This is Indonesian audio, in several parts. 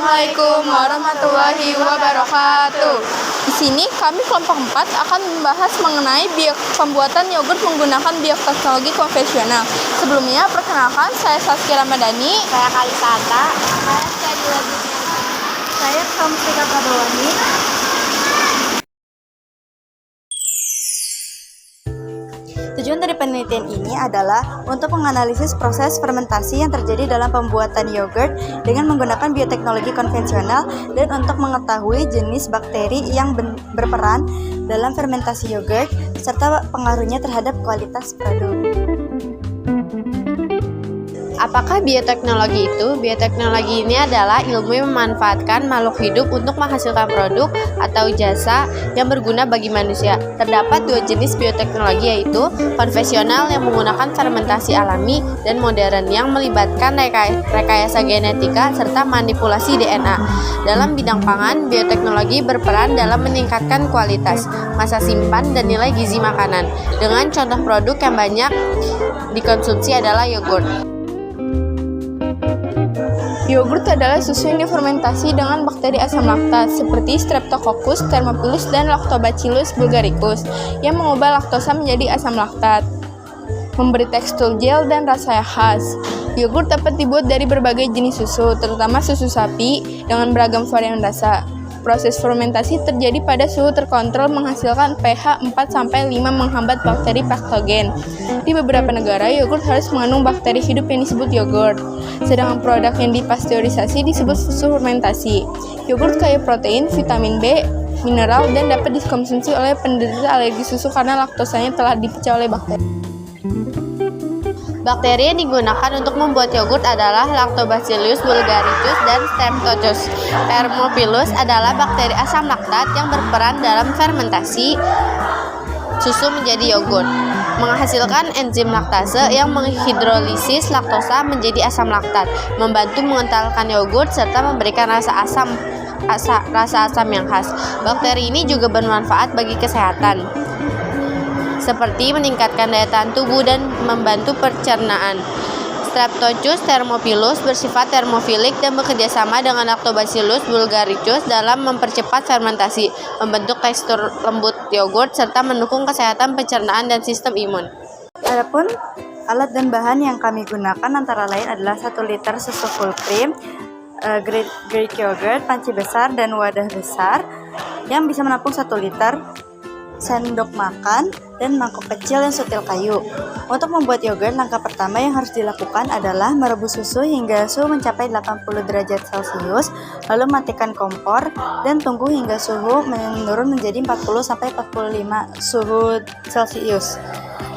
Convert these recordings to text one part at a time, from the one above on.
Assalamualaikum warahmatullahi wabarakatuh. Di sini kami kelompok 4 akan membahas mengenai pembuatan yogurt menggunakan bioteknologi konvensional. Sebelumnya, perkenalkan, saya Saskia Ramadhani. Saya Kalisata. Saya Skadila Duniana. Saya Kamsika Kadawani. Tujuan dari penelitian ini adalah untuk menganalisis proses fermentasi yang terjadi dalam pembuatan yogurt dengan menggunakan bioteknologi konvensional dan untuk mengetahui jenis bakteri yang berperan dalam fermentasi yogurt serta pengaruhnya terhadap kualitas produk. Apakah bioteknologi itu? Bioteknologi ini adalah ilmu yang memanfaatkan makhluk hidup untuk menghasilkan produk atau jasa yang berguna bagi manusia. Terdapat dua jenis bioteknologi, yaitu konvensional yang menggunakan fermentasi alami dan modern yang melibatkan rekayasa genetika serta manipulasi DNA. Dalam bidang pangan, bioteknologi berperan dalam meningkatkan kualitas, masa simpan, dan nilai gizi makanan. Dengan contoh produk yang banyak dikonsumsi adalah yogurt. Yogurt adalah susu yang difermentasi dengan bakteri asam laktat seperti Streptococcus, Thermophilus, dan Lactobacillus bulgaricus yang mengubah laktosa menjadi asam laktat, memberi tekstur gel dan rasa yang khas. Yogurt dapat dibuat dari berbagai jenis susu, terutama susu sapi dengan beragam varian rasa. Proses fermentasi terjadi pada suhu terkontrol menghasilkan pH 4-5 menghambat bakteri patogen. Di beberapa negara, yogurt harus mengandung bakteri hidup yang disebut yogurt. Sedangkan produk yang dipasteurisasi disebut susu fermentasi. Yogurt kaya protein, vitamin B, mineral, dan dapat dikonsumsi oleh penderita alergi susu karena laktosanya telah dipecah oleh bakteri. Bakteri yang digunakan untuk membuat yogurt adalah Lactobacillus bulgaricus dan Streptococcus. Thermophilus adalah bakteri asam laktat yang berperan dalam fermentasi susu menjadi yogurt, menghasilkan enzim laktase yang menghidrolisis laktosa menjadi asam laktat, membantu mengentalkan yogurt serta memberikan rasa asam yang khas. Bakteri ini juga bermanfaat bagi kesehatan, seperti meningkatkan daya tahan tubuh dan membantu pencernaan. Streptococcus thermophilus bersifat termofilik dan bekerja sama dengan Lactobacillus bulgaricus dalam mempercepat fermentasi, membentuk tekstur lembut yogurt, serta mendukung kesehatan pencernaan dan sistem imun. Adapun alat dan bahan yang kami gunakan antara lain adalah 1 liter susu full cream, Greek yogurt, panci besar dan wadah besar yang bisa menampung 1 liter, sendok makan, dan mangkok kecil yang sutil kayu. Untuk membuat yogurt, langkah pertama yang harus dilakukan adalah merebus susu hingga suhu mencapai 80 derajat Celcius, lalu matikan kompor dan tunggu hingga suhu menurun menjadi 40-45 suhu Celcius.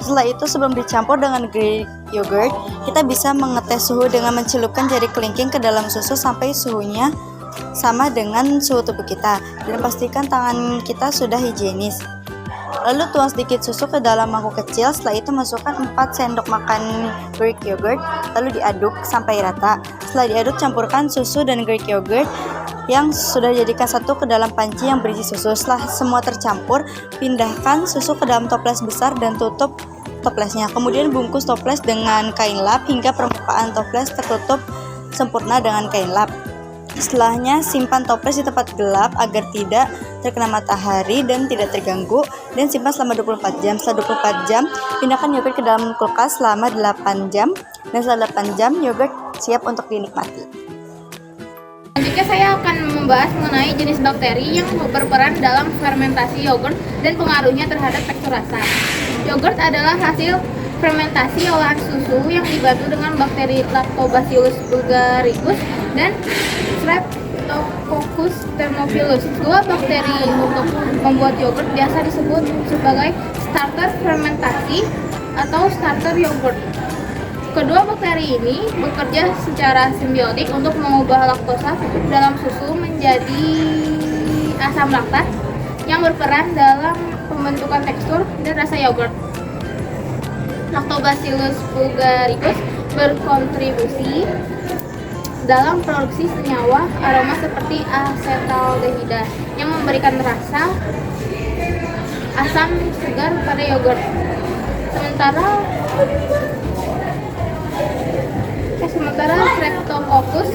Setelah itu, sebelum dicampur dengan Greek yogurt, kita bisa mengetes suhu dengan mencelupkan jari kelingking ke dalam susu sampai suhunya sama dengan suhu tubuh kita, dan pastikan tangan kita sudah higienis. Lalu tuang sedikit susu ke dalam mangkuk kecil. Setelah itu masukkan 4 sendok makan Greek yogurt, lalu diaduk sampai rata. Setelah diaduk, campurkan susu dan Greek yogurt yang sudah dijadikan satu ke dalam panci yang berisi susu. Setelah semua tercampur, pindahkan susu ke dalam toples besar dan tutup toplesnya. Kemudian bungkus toples dengan kain lap hingga permukaan toples tertutup sempurna dengan kain lap. Setelahnya, simpan toples di tempat gelap agar tidak terkena matahari dan tidak terganggu, dan simpan selama 24 jam. Setelah 24 jam, pindahkan yogurt ke dalam kulkas selama 8 jam, dan setelah 8 jam, yogurt siap untuk dinikmati. Selanjutnya saya akan membahas mengenai jenis bakteri yang berperan dalam fermentasi yogurt dan pengaruhnya terhadap tekstur rasa. Yogurt adalah hasil fermentasi olahan susu yang dibantu dengan bakteri Lactobacillus bulgaricus dan Streptococcus thermophilus. Dua bakteri untuk membuat yogurt biasa disebut sebagai starter fermentasi atau starter yogurt. Kedua bakteri ini bekerja secara simbiotik untuk mengubah laktosa dalam susu menjadi asam laktat yang berperan dalam pembentukan tekstur dan rasa yogurt. Lactobacillus bulgaricus berkontribusi dalam produksi senyawa aroma seperti asetaldehida yang memberikan rasa asam segar pada yogurt. Sementara sementara Streptococcus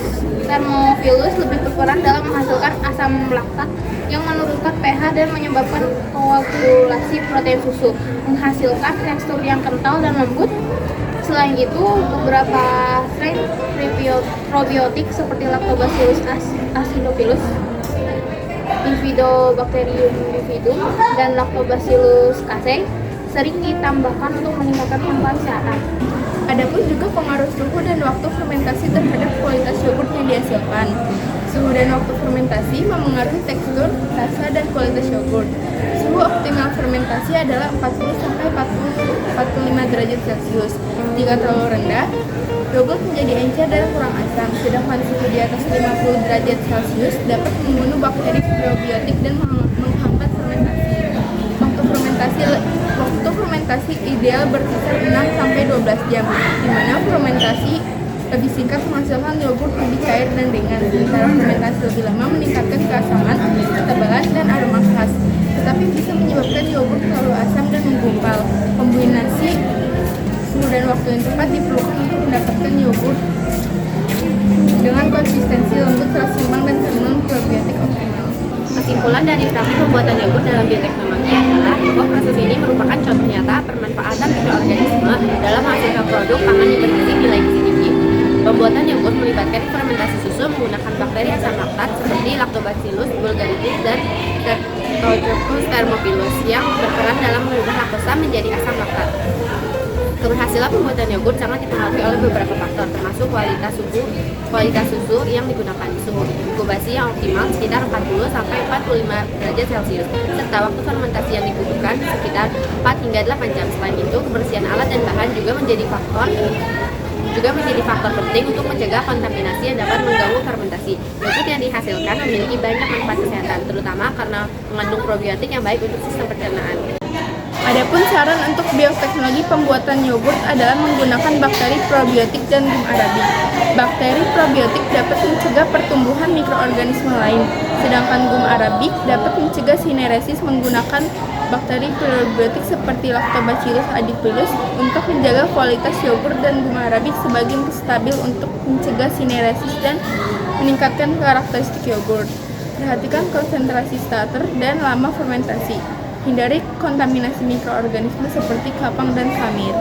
thermophilus lebih berperan dalam menghasilkan asam laktat yang menurunkan pH dan menyebabkan koagulasi protein susu, menghasilkan tekstur yang kental dan lembut. Selain itu, beberapa strain probiotik seperti Lactobacillus acidophilus, Bifidobacterium bifidum, dan Lactobacillus casei sering ditambahkan untuk meningkatkan manfaat kesehatan. Adapun juga pengaruh suhu dan waktu fermentasi terhadap kualitas yogurt yang dihasilkan. Suhu dan waktu fermentasi memengaruhi tekstur, rasa, dan kualitas yogurt. Suhu optimal fermentasi adalah 40-45 derajat Celcius. Jika terlalu rendah, yogurt menjadi encer dan kurang asam, sedangkan suhu di atas 50 derajat Celcius dapat membunuh bakteri probiotik dan menghambat fermentasi. Waktu fermentasi ideal berkisar 6-12 jam, di mana fermentasi lebih singkat menghasilkan yogurt lebih cair dan ringan, sementara fermentasi lebih lama meningkatkan keasaman, ketebalan, dan aroma khas, tetapi bisa menyebabkan yogurt terlalu asam dan menggumpal. Kombinasi suhu dan waktu yang tepat diperlukan untuk mendapatkan yogurt dengan konsistensi lembut, rasa seimbang, dan kandungan probiotik optimal. Kesimpulan dari praktik pembuatan yogurt dalam bioteknologi adalah bahwa proses ini merupakan contoh nyata permanfaatan mikroorganisme dalam menghasilkan produk pangan yang bergizi nilai gizi tinggi. Pembuatan yogurt melibatkan fermentasi susu menggunakan bakteri asam laktat seperti Lactobacillus bulgaricus dan Streptococcus thermophilus yang berperan dalam mengubah laktosa menjadi asam laktat. Keberhasilan pembuatan yogurt sangat dipengaruhi oleh beberapa faktor, termasuk kualitas susu yang digunakan, suhu inkubasi yang optimal sekitar 40-45 derajat Celcius, serta waktu fermentasi yang dibutuhkan sekitar 4 hingga 8 jam. Selain itu, kebersihan alat dan bahan juga menjadi faktor penting untuk mencegah kontaminasi yang dapat mengganggu fermentasi. Yogurt yang dihasilkan memiliki banyak manfaat kesehatan, terutama karena mengandung probiotik yang baik untuk sistem pencernaan. Adapun saran untuk bioteknologi pembuatan yogurt adalah menggunakan bakteri probiotik dan gum arabic. Bakteri probiotik dapat mencegah pertumbuhan mikroorganisme lain, sedangkan gum arabic dapat mencegah sineresis menggunakan bakteri probiotik seperti Lactobacillus acidophilus untuk menjaga kualitas yogurt, dan gum arabic sebagai stabil untuk mencegah sineresis dan meningkatkan karakteristik yogurt. Perhatikan konsentrasi starter dan lama fermentasi. Hindari kontaminasi mikroorganisme seperti kapang dan khamir.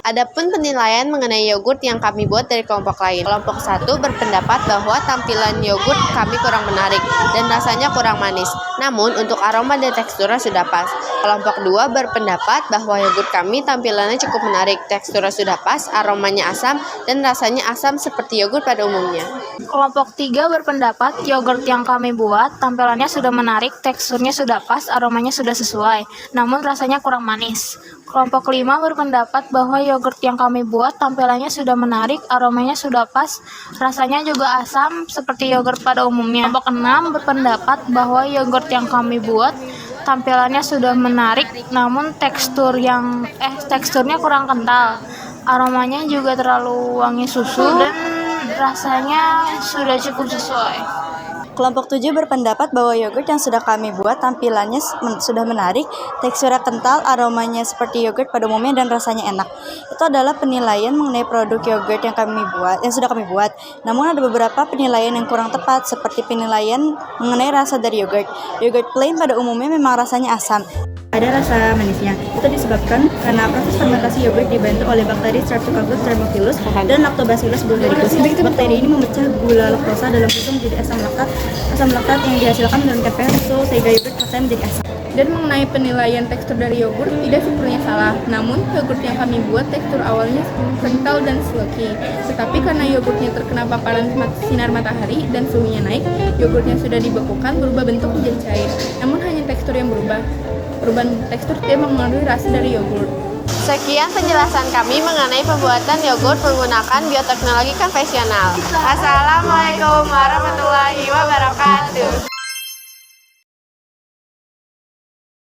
Adapun penilaian mengenai yogurt yang kami buat dari kelompok lain. Kelompok 1 berpendapat bahwa tampilan yogurt kami kurang menarik dan rasanya kurang manis. Namun untuk aroma dan teksturnya sudah pas. Kelompok 2 berpendapat bahwa yogurt kami tampilannya cukup menarik, teksturnya sudah pas, aromanya asam, dan rasanya asam seperti yogurt pada umumnya. Kelompok 3 berpendapat yogurt yang kami buat tampilannya sudah menarik, teksturnya sudah pas, aromanya sudah sesuai, namun rasanya kurang manis. Kelompok 5 berpendapat bahwa yogurt yang kami buat tampilannya sudah menarik, aromanya sudah pas, rasanya juga asam seperti yogurt pada umumnya. Kelompok 6 berpendapat bahwa yogurt yang kami buat tampilannya sudah menarik, namun teksturnya kurang kental, aromanya juga terlalu wangi susu, dan rasanya sudah cukup sesuai. Kelompok 7 berpendapat bahwa yogurt yang sudah kami buat tampilannya sudah menarik, teksturnya kental, aromanya seperti yogurt pada umumnya, dan rasanya enak. Itu adalah penilaian mengenai produk yogurt yang sudah kami buat. Namun ada beberapa penilaian yang kurang tepat, seperti penilaian mengenai rasa dari yogurt. Yogurt plain pada umumnya memang rasanya asam. Ada rasa manisnya. Itu disebabkan karena proses fermentasi yogurt dibantu oleh bakteri Streptococcus thermophilus dan Lactobacillus bulgaricus. Bakteri ini memecah gula laktosa dalam susu menjadi asam laktat. Asam laktat yang dihasilkan menurunkan pH susu sehingga yogurt rasanya menjadi asam. Dan mengenai penilaian tekstur dari yogurt, tidak sepenuhnya salah. Namun, yogurt yang kami buat tekstur awalnya kental dan silky. Tetapi karena yogurtnya terkena paparan sinar matahari dan suhunya naik, yogurtnya sudah dibekukan berubah bentuk menjadi cair. Namun hanya tekstur yang berubah. Perubahan tekstur tidak mempengaruhi rasa dari yogurt. Sekian penjelasan kami mengenai pembuatan yogurt menggunakan bioteknologi konvensional. Assalamualaikum warahmatullahi wabarakatuh.